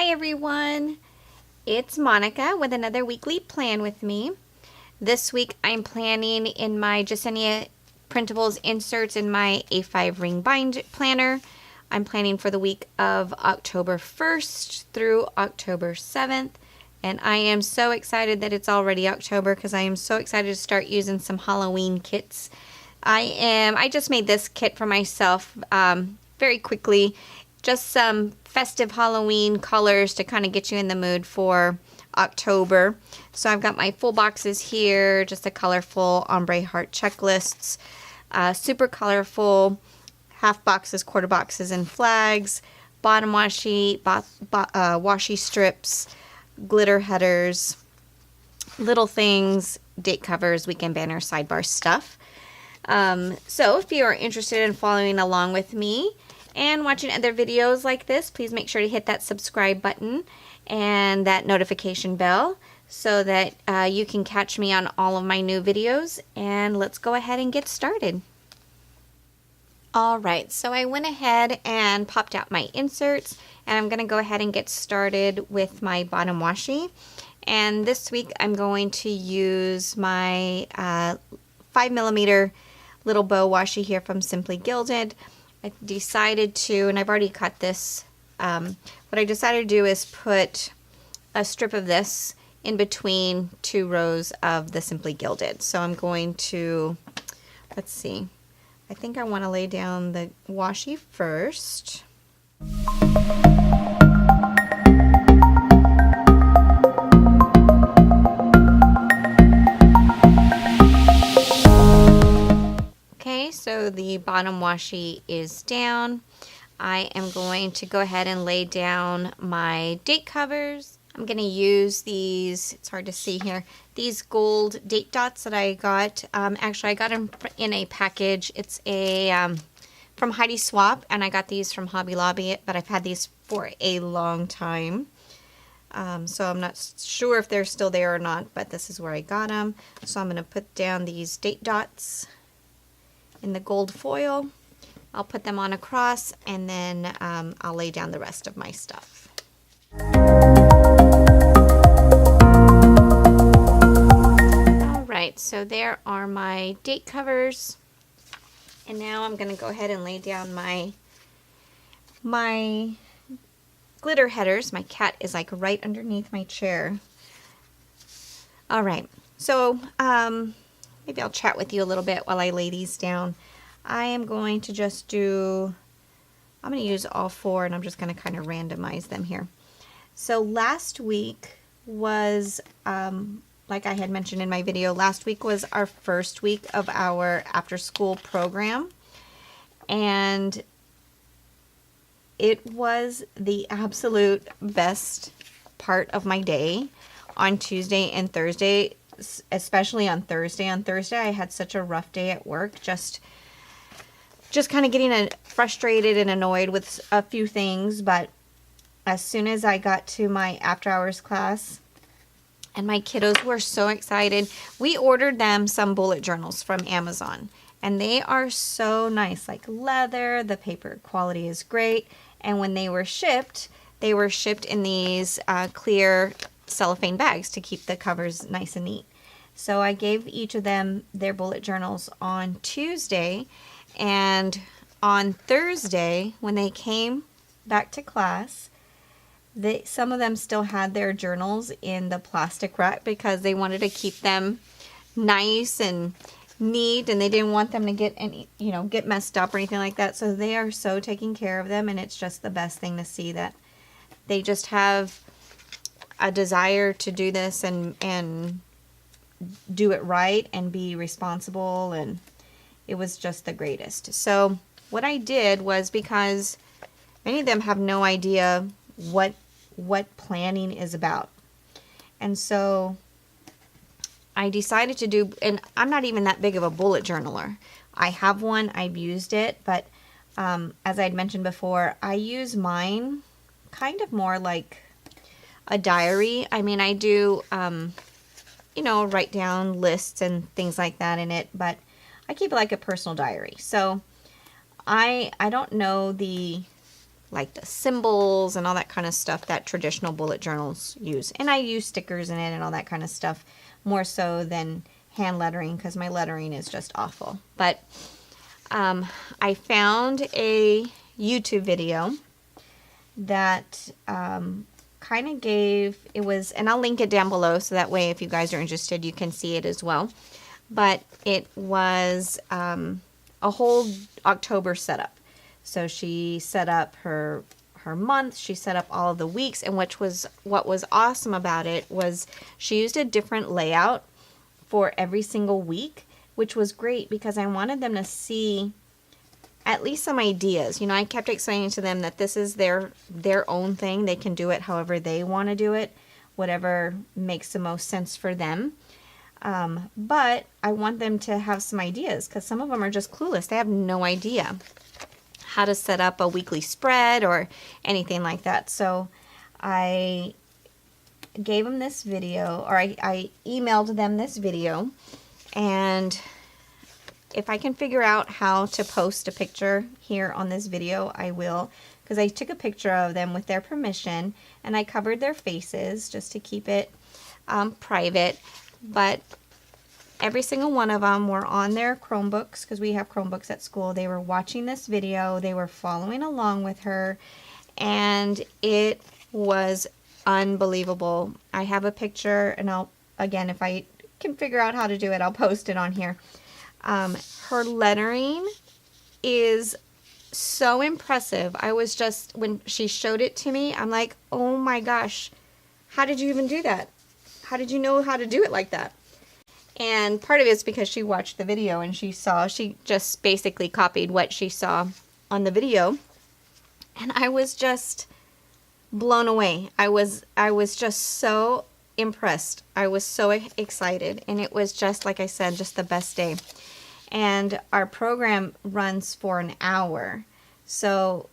Hi everyone, it's Monica with another weekly plan with me. This week I'm planning in my JeseniaPrintables inserts in my A5 ring bind planner. I'm planning for the week of October 1st through October 7th. And I am so excited that it's already October because I am so excited to start using some Halloween kits. I just made this kit for myself very quickly. Just some festive Halloween colors to kind of get you in the mood for October. So I've got my full boxes here, just a colorful ombre heart checklists, super colorful half boxes, quarter boxes, and flags, bottom washi, washi strips, glitter headers, little things, date covers, weekend banner, sidebar stuff. So if you are interested in following along with me and watching other videos like this, please make sure to hit that subscribe button and that notification bell so that you can catch me on all of my new videos. And let's go ahead and get started. Alright, so I went ahead and popped out my inserts, and I'm going to go ahead and get started with my bottom washi. And this week I'm going to use my 5mm little bow washi here from Simply Gilded. I decided to, and I've already cut this, what I decided to do is put a strip of this in between two rows of the Simply Gilded. So I'm going to, let's see, I think I want to lay down the washi first. So the bottom washi is down. I am going to go ahead and lay down my date covers. I'm going to use these, it's hard to see here, these gold date dots that I got. Actually, I got them in a package. It's a from Heidi Swapp, and I got these from Hobby Lobby, but I've had these for a long time. So I'm not sure if they're still there or not, but this is where I got them. So I'm going to put down these date dots in the gold foil. I'll put them on across, and then I'll lay down the rest of my stuff. Alright, so there are my date covers, and now I'm going to go ahead and lay down my glitter headers. My cat is like right underneath my chair. Alright, so maybe I'll chat with you a little bit while I lay these down. I am going to just I'm going to use all four, and I'm just going to kind of randomize them here. So last week was, like I had mentioned in my video, last week was our first week of our after-school program. And it was the absolute best part of my day on Tuesday and Thursday. Especially on Thursday. On Thursday, I had such a rough day at work, just kind of getting frustrated and annoyed with a few things. But as soon as I got to my after hours class, and my kiddos were so excited, we ordered them some bullet journals from Amazon, and they are so nice, like leather. The paper quality is great, and when they were shipped in these clear cellophane bags to keep the covers nice and neat. So I gave each of them their bullet journals on Tuesday, and on Thursday when they came back to class, some of them still had their journals in the plastic wrap because they wanted to keep them nice and neat, and they didn't want them to get messed up or anything like that. So they are so taking care of them, and it's just the best thing to see that they just have a desire to do this and do it right and be responsible, and it was just the greatest. So what I did was, because many of them have no idea what planning is about, and so I decided to do, and I'm not even that big of a bullet journaler. I have one, I've used it, but as I'd mentioned before, I use mine kind of more like a diary. I mean, I do, write down lists and things like that in it, but I keep it like a personal diary. So I don't know the like the symbols and all that kind of stuff that traditional bullet journals use. And I use stickers in it and all that kind of stuff more so than hand lettering, because my lettering is just awful. But I found a YouTube video that kind of gave, it was, and I'll link it down below so that way if you guys are interested you can see it as well. But it was a whole October setup. So she set up her month, she set up all of the weeks, and what was awesome about it was she used a different layout for every single week, which was great because I wanted them to see at least some ideas. You know, I kept explaining to them that this is their own thing. They can do it however they want to do it, whatever makes the most sense for them. But I want them to have some ideas because some of them are just clueless. They have no idea how to set up a weekly spread or anything like that. So I gave them this video, or I emailed them this video, and if I can figure out how to post a picture here on this video, I will, because I took a picture of them with their permission, and I covered their faces just to keep it private. But every single one of them were on their Chromebooks, because we have Chromebooks at school. They were watching this video, they were following along with her, and it was unbelievable. I have a picture, and I'll, again, if I can figure out how to do it, I'll post it on here. Her lettering is so impressive. I was just, when she showed it to me, I'm like, oh my gosh, how did you even do that? How did you know how to do it like that? And part of it is because she watched the video and she just basically copied what she saw on the video. And I was just blown away. I was just so impressed. I was so excited, and it was just, like I said, just the best day. And our program runs for an hour. So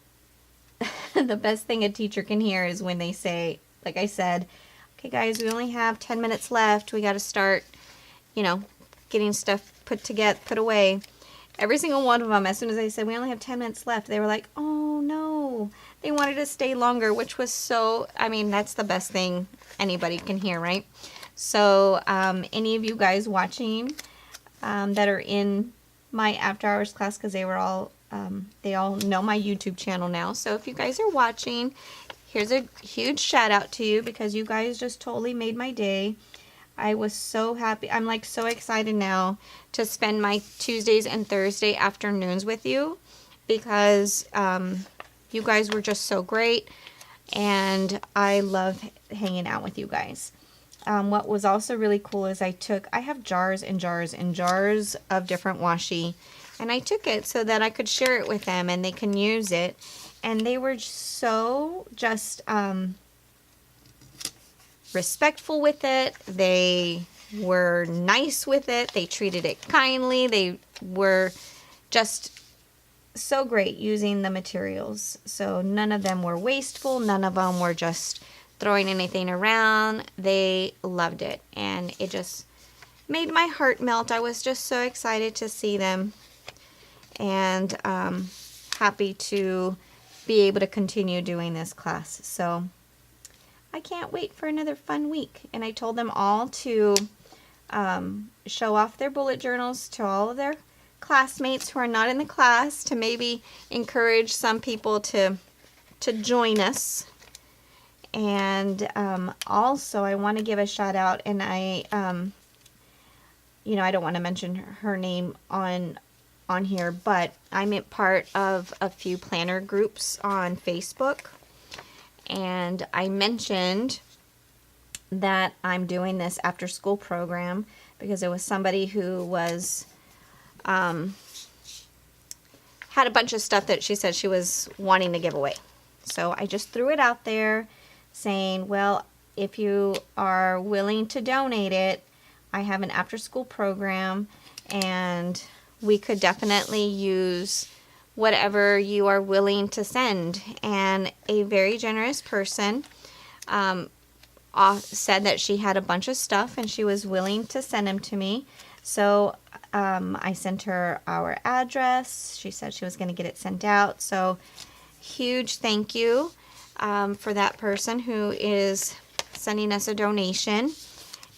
the best thing a teacher can hear is when they say, like I said, okay guys, we only have 10 minutes left. We got to start, you know, getting stuff put away. Every single one of them, as soon as I said we only have 10 minutes left, they were like, oh no. They wanted to stay longer, which was so, I mean, that's the best thing anybody can hear, right? So any of you guys watching that are in my after hours class, because they were all, they all know my YouTube channel now. So if you guys are watching, here's a huge shout out to you, because you guys just totally made my day. I was so happy. I'm like so excited now to spend my Tuesdays and Thursday afternoons with you, because you guys were just so great, and I love hanging out with you guys. What was also really cool is I have jars and jars and jars of different washi, and I took it so that I could share it with them and they can use it. And they were so just respectful with it. They were nice with it. They treated it kindly. They were just so great using the materials. So none of them were wasteful. None of them were just throwing anything around. They loved it, and it just made my heart melt. I was just so excited to see them, and happy to be able to continue doing this class. So I can't wait for another fun week. And I told them all to show off their bullet journals to all of their classmates who are not in the class, to maybe encourage some people to join us. And also I want to give a shout out, and I you know, I don't want to mention her name on here, but I'm part of a few planner groups on Facebook, and I mentioned that I'm doing this after school program because it was somebody who was had a bunch of stuff that she said she was wanting to give away. So I just threw it out there saying, well, if you are willing to donate it, I have an after school program, and we could definitely use whatever you are willing to send. And a very generous person said that she had a bunch of stuff and she was willing to send them to me. So I sent her our address. She said she was going to get it sent out. So huge thank you for that person who is sending us a donation,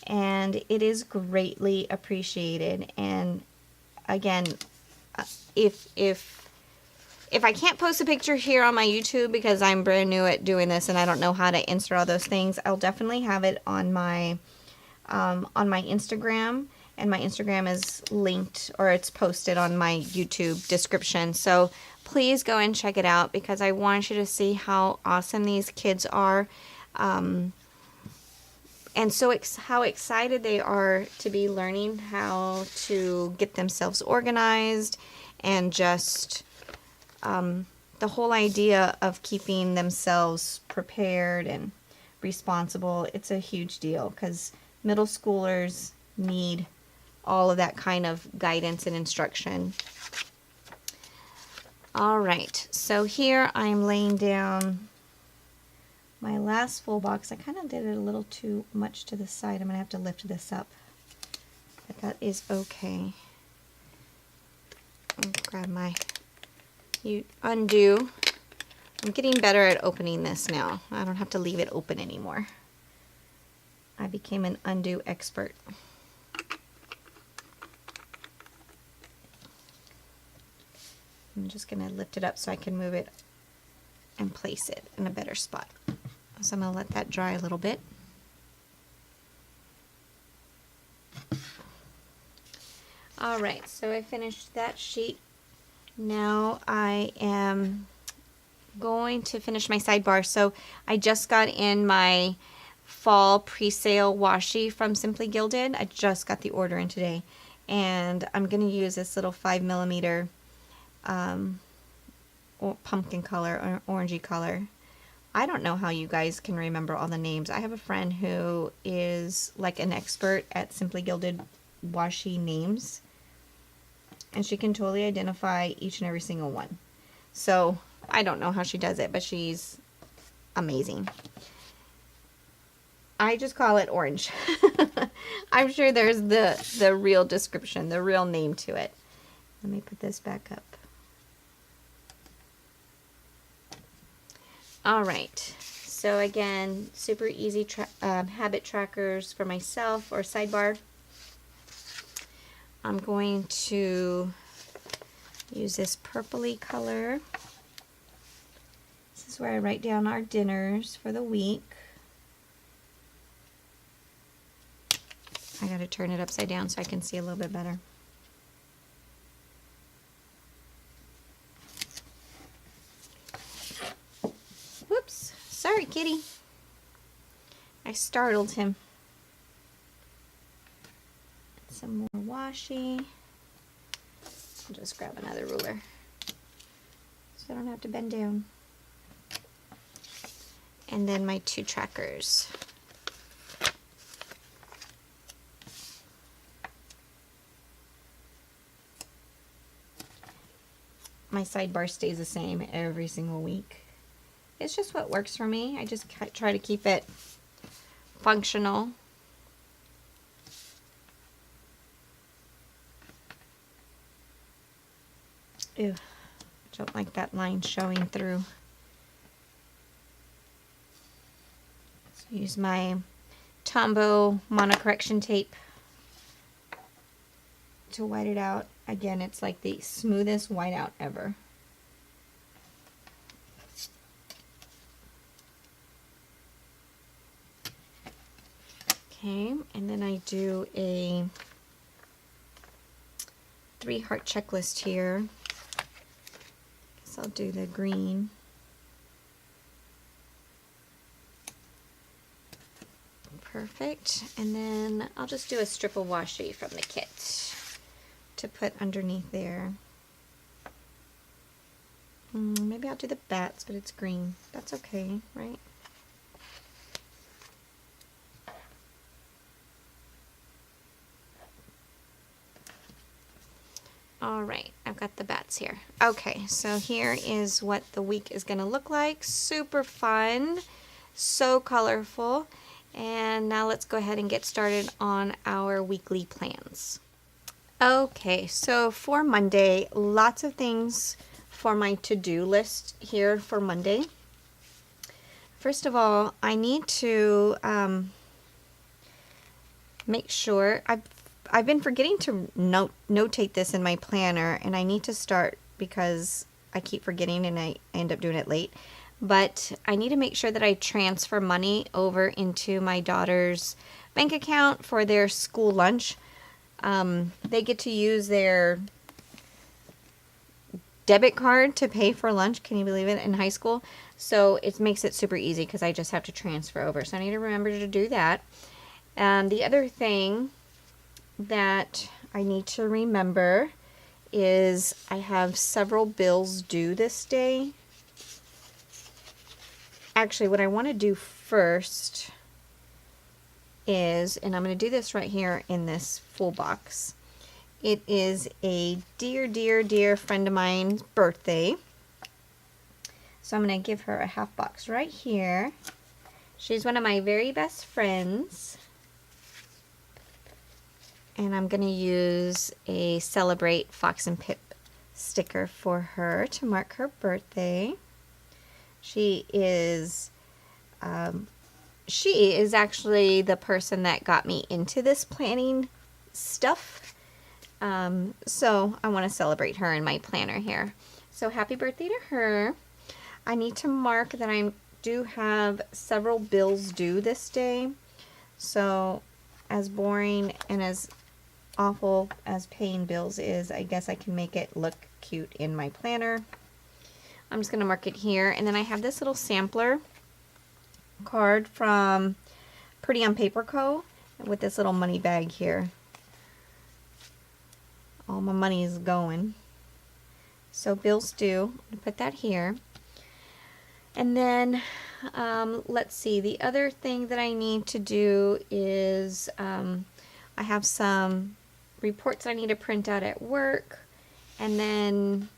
and it is greatly appreciated. And again, if I can't post a picture here on my YouTube because I'm brand new at doing this and I don't know how to insert all those things, I'll definitely have it on my Instagram, and my Instagram is linked, or it's posted on my YouTube description. So please go and check it out, because I want you to see how awesome these kids are, and how excited they are to be learning how to get themselves organized, and just the whole idea of keeping themselves prepared and responsible. It's a huge deal, because middle schoolers need all of that kind of guidance and instruction. All right, so here I'm laying down my last full box. I kind of did it a little too much to the side. I'm going to have to lift this up, but that is okay. I'll grab my undo. I'm getting better at opening this now. I don't have to leave it open anymore. I became an undo expert. I'm just going to lift it up so I can move it and place it in a better spot. So I'm going to let that dry a little bit. Alright, so I finished that sheet. Now I am going to finish my sidebar. So I just got in my fall pre-sale washi from Simply Gilded. I just got the order in today. And I'm going to use this little 5mm pumpkin color or orangey color. I don't know how you guys can remember all the names. I have a friend who is like an expert at Simply Gilded washi names, and she can totally identify each and every single one. So I don't know how she does it, but she's amazing. I just call it orange. I'm sure there's the real description, the real name to it. Let me put this back up. Alright, so again, super easy habit trackers for myself, or sidebar. I'm going to use this purpley color. This is where I write down our dinners for the week. I gotta turn it upside down so I can see a little bit better. Whoops, sorry kitty. I startled him. Some more washi. I'll just grab another ruler so I don't have to bend down. And then my 2 trackers. My sidebar stays the same every single week. It's just what works for me. I just try to keep it functional. Ew, I don't like that line showing through. So use my Tombow monocorrection tape to white it out. Again, it's like the smoothest whiteout ever. Okay, and then I do a 3-heart checklist here. Guess I'll do the green. Perfect. And then I'll just do a strip of washi from the kit to put underneath there. Maybe I'll do the bats, but it's green. That's okay, right? Alright, I've got the bats here. Okay, so here is what the week is going to look like. Super fun, so colorful. And now let's go ahead and get started on our weekly plans. Okay, so for Monday, lots of things for my to-do list here for Monday. First of all, I need to make sure I've been forgetting to notate this in my planner, and I need to start because I keep forgetting and I end up doing it late. But I need to make sure that I transfer money over into my daughter's bank account for their school lunch. They get to use their debit card to pay for lunch. Can you believe it? In high school. So it makes it super easy because I just have to transfer over. So I need to remember to do that. And the other thing that I need to remember is I have several bills due this day. Actually, what I want to do first is, and I'm going to do this right here in this full box. It is a dear, dear, dear friend of mine's birthday. So I'm going to give her a half box right here. She's one of my very best friends. And I'm going to use a Celebrate Fox and Pip sticker for her to mark her birthday. She is actually the person that got me into this planning stuff. So I want to celebrate her in my planner here. So happy birthday to her. I need to mark that I do have several bills due this day. So as boring and as awful as paying bills is, I guess I can make it look cute in my planner. I'm just going to mark it here. And then I have this little sampler card from Pretty on Paper Co. with this little money bag here. All my money is going. So bills due. I'm going to put that here. And then let's see. The other thing that I need to do is I have some reports I need to print out at work. And then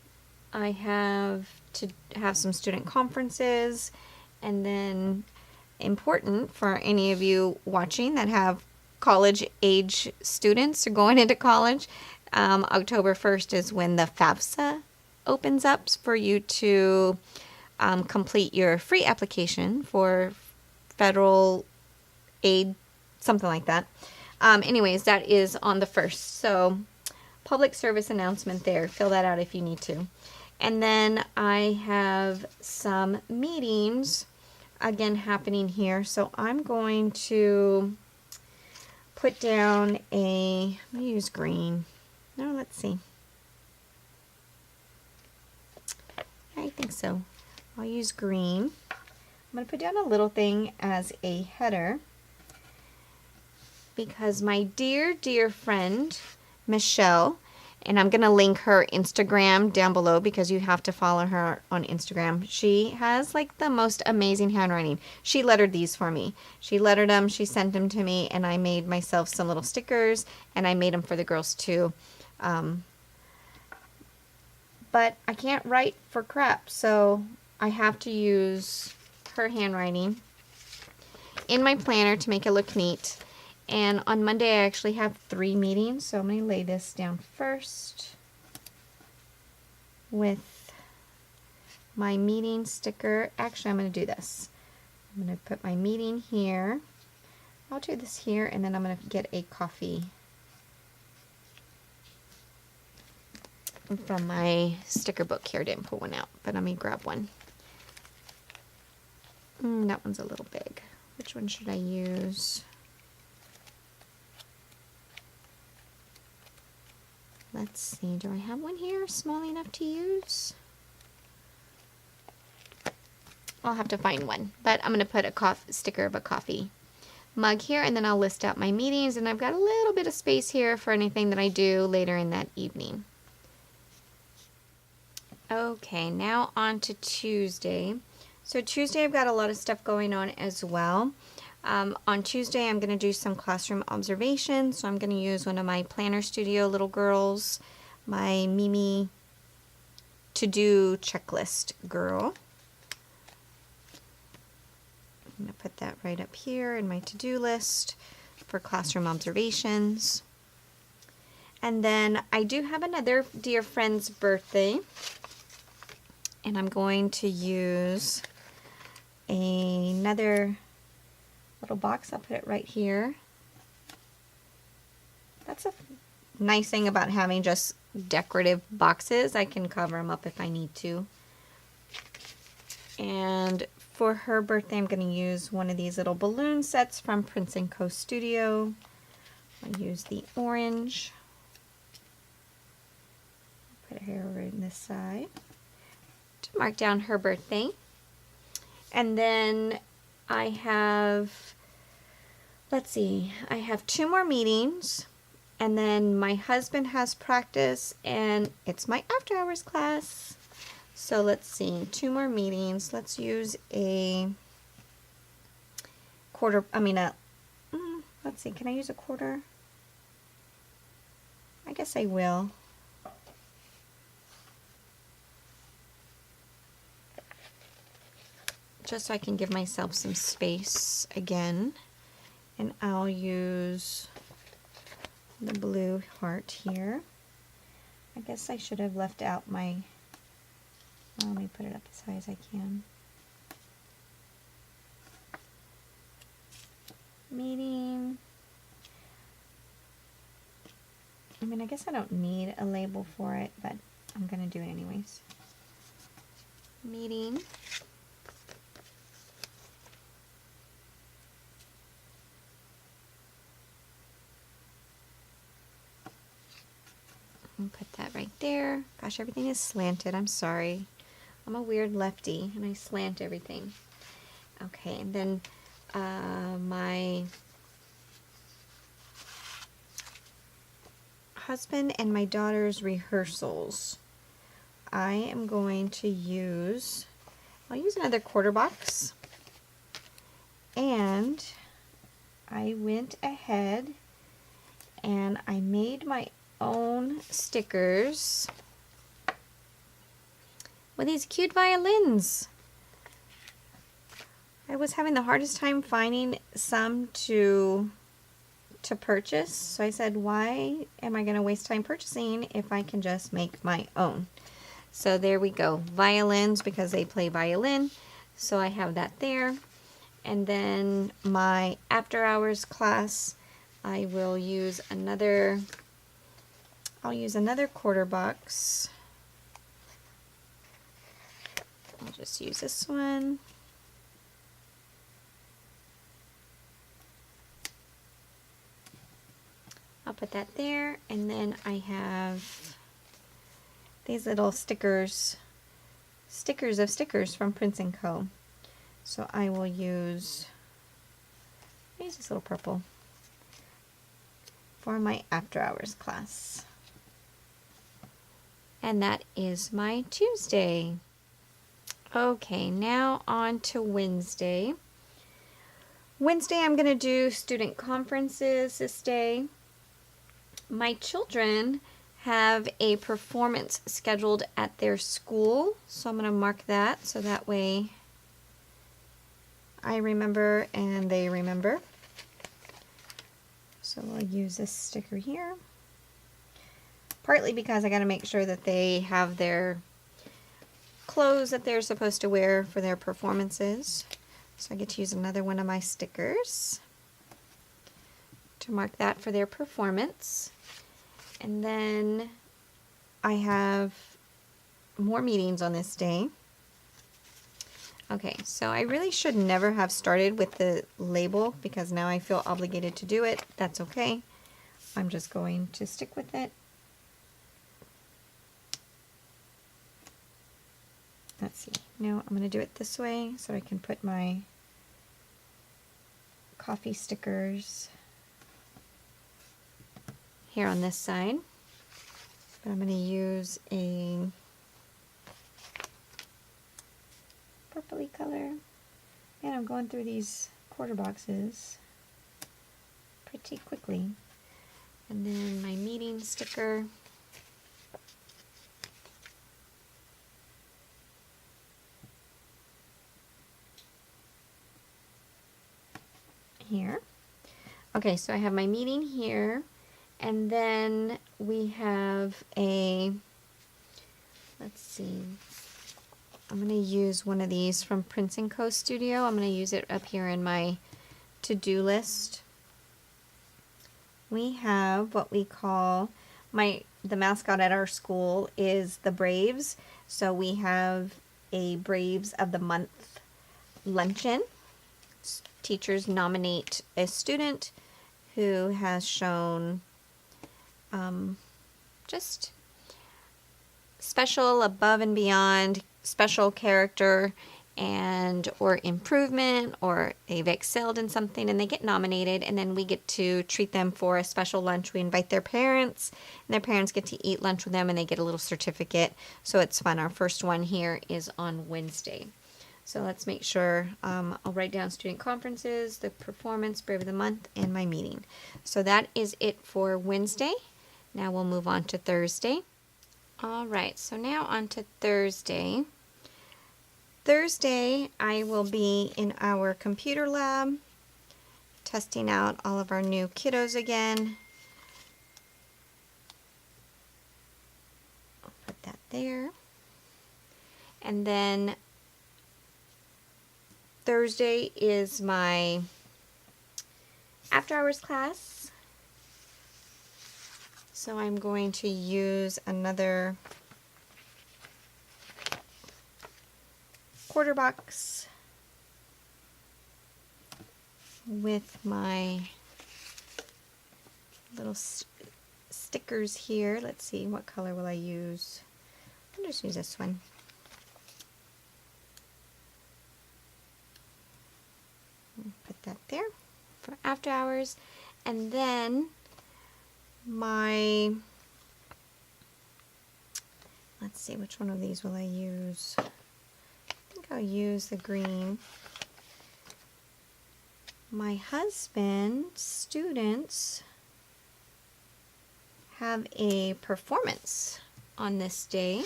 I have to have some student conferences. And then important for any of you watching that have college age students or going into college, October 1st is when the FAFSA opens up for you to complete your free application for federal aid, something like that. Anyways, that is on the 1st. So public service announcement there. Fill that out if you need to. And then I have some meetings again happening here. So I'm going to put down I'm going to use green. No, let's see. I think so. I'll use green. I'm going to put down a little thing as a header because my dear, dear friend, Michelle, and I'm going to link her Instagram down below because you have to follow her on Instagram. She has like the most amazing handwriting. She lettered these for me. She lettered them, she sent them to me, and I made myself some little stickers, and I made them for the girls too. But I can't write for crap, so I have to use her handwriting in my planner to make it look neat. And on Monday I actually have 3 meetings, so I'm going to lay this down first with my meeting sticker. Actually, I'm going to do this. I'm going to put my meeting here. I'll do this here, and then I'm going to get a coffee from my sticker book here. I didn't pull one out, but let me grab one. That one's a little big. Which one should I use? Let's see, do I have one here small enough to use? I'll have to find one, but I'm going to put a sticker of a coffee mug here, and then I'll list out my meetings, and I've got a little bit of space here for anything that I do later in that evening. Okay, now on to Tuesday. So Tuesday I've got a lot of stuff going on as well. On Tuesday I'm going to do some classroom observations. So I'm going to use one of my Planner Studio little girls, my Mimi to-do checklist girl. I'm going to put that right up here in my to-do list for classroom observations. And then I do have another dear friend's birthday. And I'm going to use another little box. I'll put it right here. That's a nice thing about having just decorative boxes. I can cover them up if I need to. And for her birthday, I'm going to use one of these little balloon sets from Prince & Co Studio. I'll use the orange. Put it here over on this side to mark down her birthday. And then I have, let's see, I have 2 more meetings. And then my husband has practice and it's my after hours class. So let's see, 2 more meetings. Let's use a quarter, let's see, can I use a quarter? I guess I will. Just so I can give myself some space again. And I'll use the blue heart here. I guess I should have left out my, well, let me put it up as high as I can. Meeting. I mean, I guess I don't need a label for it, but I'm going to do it anyways. Meeting. And put that right there. Gosh, everything is slanted. I'm sorry. I'm a weird lefty and I slant everything. Okay, and then my husband and my daughter's rehearsals. I am going to use, I'll use another quarter box. And I went ahead and I made my own stickers with these cute violins. I was having the hardest time finding some to purchase, so I said, why am I going to waste time purchasing if I can just make my own? So there we go, violins, because they play violin, so I have that there. And then my after hours class, I will use another, I'll use another quarter box. I'll just use this one. I'll put that there, and then I have these little stickers of stickers from Prince & Co. So I will use this little purple for my after hours class. And that is my Tuesday. Okay, now on to Wednesday. Wednesday I'm going to do student conferences this day. My children have a performance scheduled at their school, so I'm going to mark that so that way I remember and they remember. So we'll use this sticker here. Partly because I got to make sure that they have their clothes that they're supposed to wear for their performances. So I get to use another one of my stickers to mark that for their performance. And then I have more meetings on this day. Okay, so I really should never have started with the label because now I feel obligated to do it. That's okay. I'm just going to stick with it. Let's see. No, I'm going to do it this way so I can put my coffee stickers here on this side. But I'm going to use a purpley color. And I'm going through these quarter boxes pretty quickly. And then my meeting sticker. Here. Okay, so I have my meeting here, and then we have a, let's see, I'm going to use one of these from Prince & Co Studio. I'm going to use it up here in my to-do list. We have what we call, the mascot at our school is the Braves. So we have a Braves of the Month luncheon. Teachers nominate a student who has shown just special, above and beyond, special character and or improvement, or they've excelled in something, and they get nominated, and then we get to treat them for a special lunch. We invite their parents, and their parents get to eat lunch with them, and they get a little certificate. So it's fun. Our first one here is on Wednesday. So let's make sure, I'll write down student conferences, the performance, Brave of the Month, and my meeting. So that is it for Wednesday. Now we'll move on to Thursday. All right, so now on to Thursday. Thursday, I will be in our computer lab, testing out all of our new kiddos again. I'll put that there. And then Thursday is my after hours class. So I'm going to use another quarter box with my little stickers here. Let's see, what color will I use? I'll just use this one. Put that there for after hours. And then let's see, which one of these will I use? I think I'll use the green. My husband's students have a performance on this day.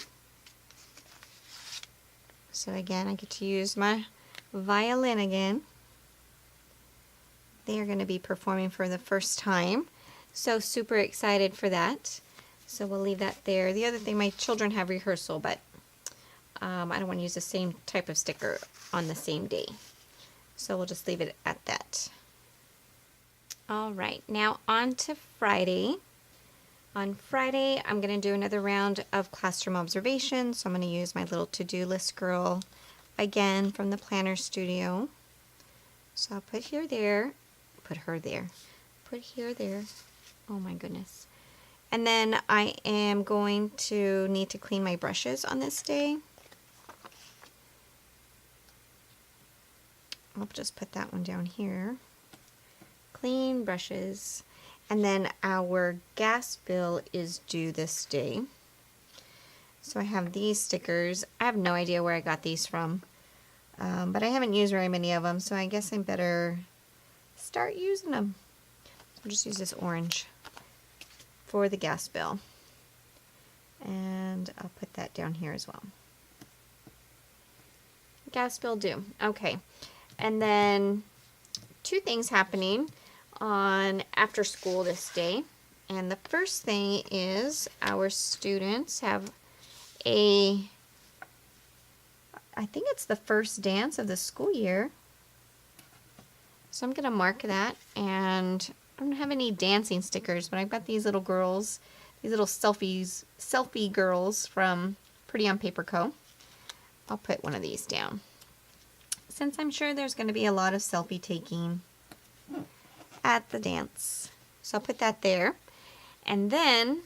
So again, I get to use my violin again. They are going to be performing for the first time. So super excited for that. So we'll leave that there. The other thing, my children have rehearsal, but I don't want to use the same type of sticker on the same day. So we'll just leave it at that. All right, now on to Friday. On Friday, I'm going to do another round of classroom observations. So I'm going to use my little to-do list girl again from the Planner Studio. So I'll put here, there, put her there, put here, there. Oh my goodness. And then I am going to need to clean my brushes on this day. I'll just put that one down here. Clean brushes. And then our gas bill is due this day. So I have these stickers. I have no idea where I got these from. But I haven't used very many of them, so I guess I better start using them. I'll just use this orange for the gas bill. And I'll put that down here as well. Gas bill due. Okay. And then two things happening on after school this day. And the first thing is our students have I think it's the first dance of the school year. So I'm going to mark that. And I don't have any dancing stickers, but I've got these little girls, these little selfie girls from Pretty on Paper Co. I'll put one of these down, since I'm sure there's going to be a lot of selfie taking at the dance. So I'll put that there. And then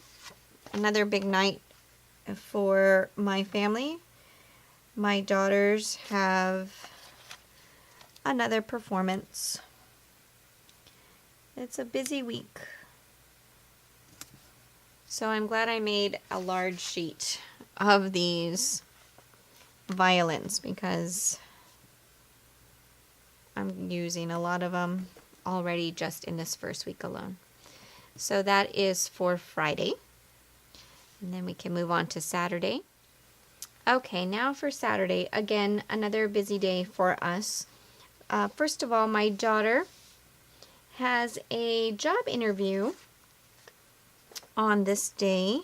another big night for my family. My daughters have another performance. It's a busy week. So I'm glad I made a large sheet of these violins, because I'm using a lot of them already just in this first week alone. So that is for Friday. And then we can move on to Saturday. Okay, now for Saturday, again, another busy day for us. First of all, my daughter has a job interview on this day.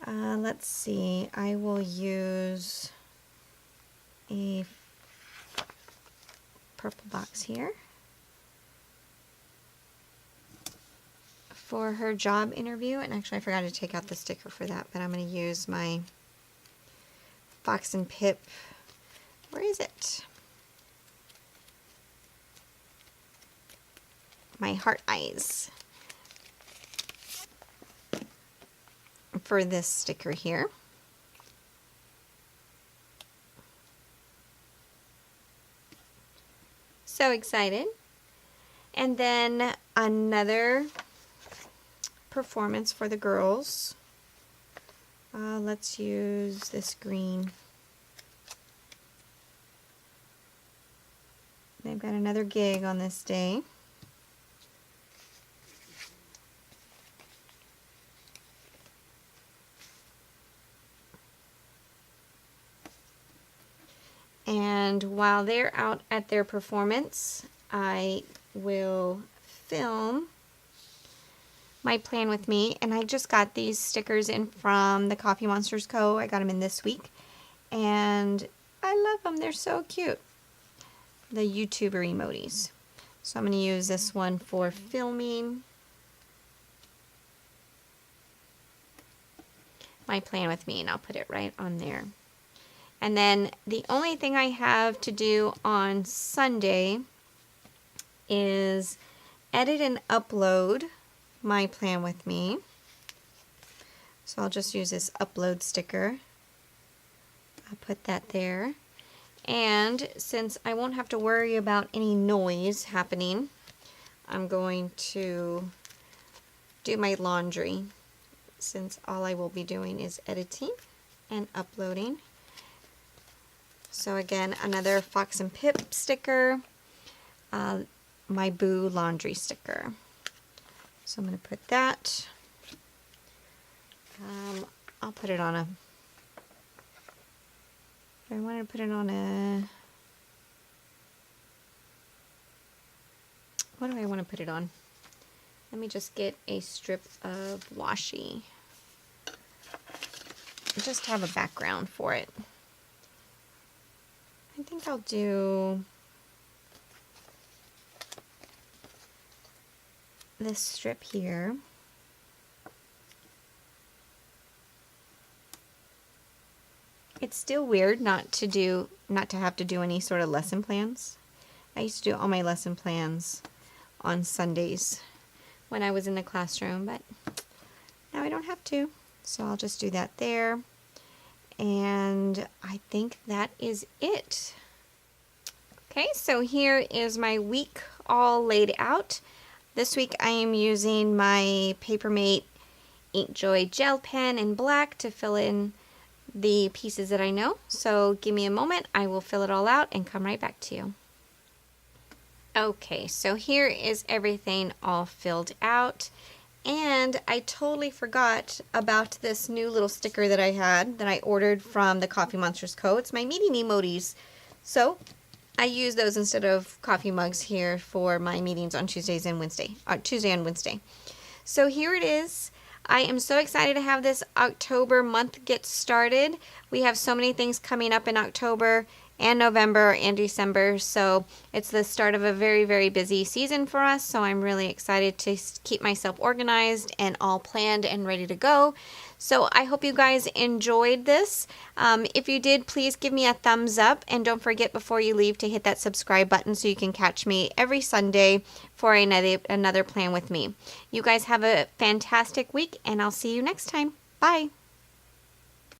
Let's see, I will use a purple box here for her job interview. And actually, I forgot to take out the sticker for that, but I'm going to use my Fox and Pip. Where is it? My heart eyes for this sticker here. So excited. And then another performance for the girls. Let's use this green. They've got another gig on this day. And while they're out at their performance, I will film my plan with me. And I just got these stickers in from the Coffee Monsterz Co. I got them in this week. And I love them. They're so cute. The YouTuber emojis. So I'm going to use this one for filming my plan with me. And I'll put it right on there. And then the only thing I have to do on Sunday is edit and upload my plan with me. So I'll just use this upload sticker. I'll put that there. And since I won't have to worry about any noise happening, I'm going to do my laundry, since all I will be doing is editing and uploading. So again, another Fox and Pip sticker, my Boo laundry sticker. So I'm going to put that. I'll put it on a, I want to put it on a, what do I want to put it on? Let me just get a strip of washi. Just have a background for it. I think I'll do this strip here. It's still weird not to have to do any sort of lesson plans. I used to do all my lesson plans on Sundays when I was in the classroom, but now I don't have to. So I'll just do that there. And I think that is it. Okay, so here is my week all laid out. This week I am using my Papermate Inkjoy gel pen in black to fill in the pieces that I know. So give me a moment, I will fill it all out and come right back to you. Okay, so here is everything all filled out. And I totally forgot about this new little sticker that I had that I ordered from the Coffee Monsterz Co. It's my meeting emojis. So I use those instead of coffee mugs here for my meetings on Tuesday and Wednesday. So here it is. I am so excited to have this October month get started. We have so many things coming up in October and November and December, so it's the start of a very, very busy season for us. So I'm really excited to keep myself organized and all planned and ready to go. So I hope you guys enjoyed this. If you did, please give me a thumbs up, and don't forget before you leave to hit that subscribe button so you can catch me every Sunday for another plan with me. You guys have a fantastic week, and I'll see you next time. Bye.